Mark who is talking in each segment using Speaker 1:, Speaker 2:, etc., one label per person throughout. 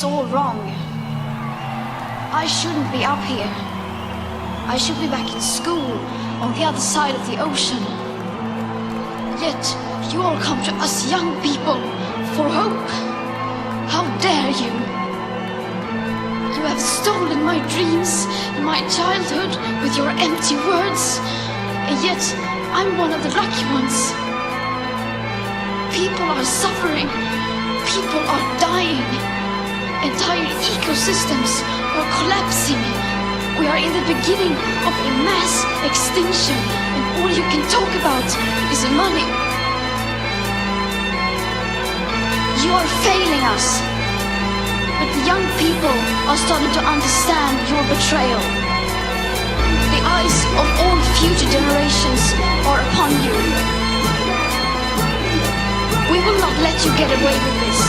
Speaker 1: is all wrong. I shouldn't be up here. I should be back in school on the other side of the ocean. Yet you all come to us young people for hope. How dare you? You have stolen my dreams and my childhood with your empty words, and yet I'm one of the lucky ones. People are suffering, people are dying, entire ecosystems are collapsing. We are in the beginning of a mass extinction, and all you can talk about is money. You are failing us. But the young people are starting to understand your betrayal. The eyes of all future generations are upon you. We will not let you get away with this.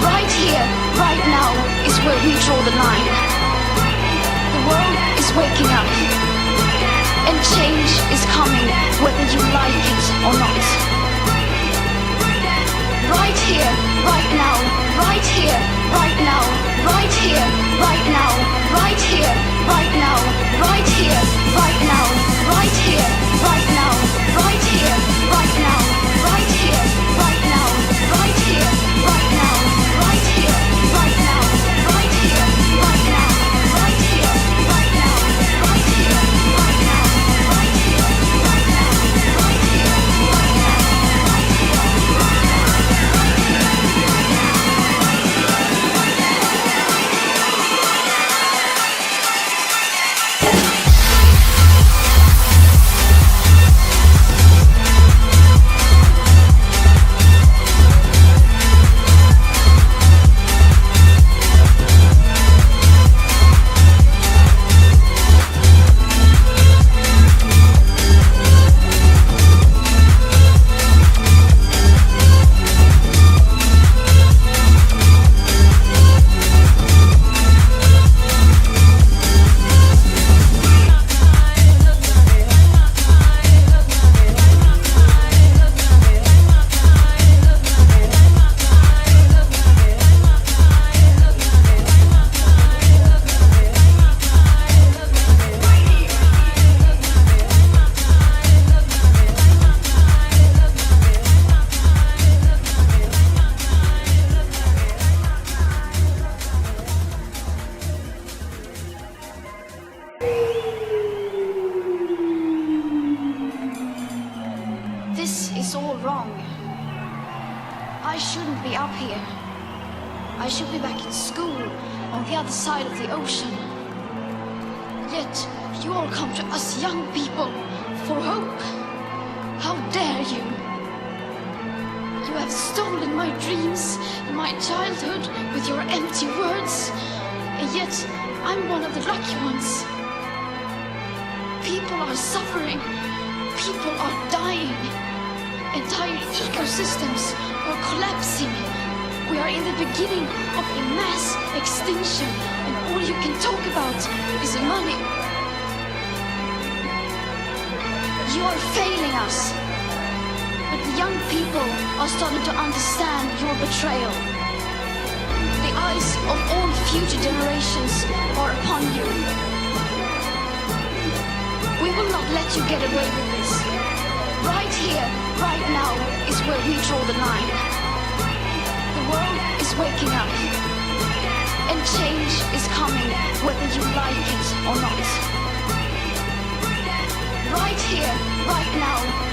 Speaker 1: Right here, right now, is where we draw the line. The world is waking up, and change is coming whether you like it or not. Right here, right now, right here, right now, right here, right now, right here, right now, right here, right now, right here, right now, right here, right now, right here, right now, right here, right now, right here, right now, right here, right now, right here, right now, right here, right now, right here, right now, right here, right now.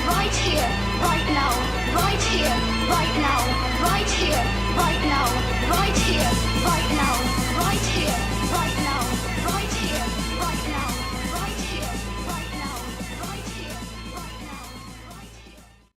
Speaker 2: Right here, right now, right here, right now,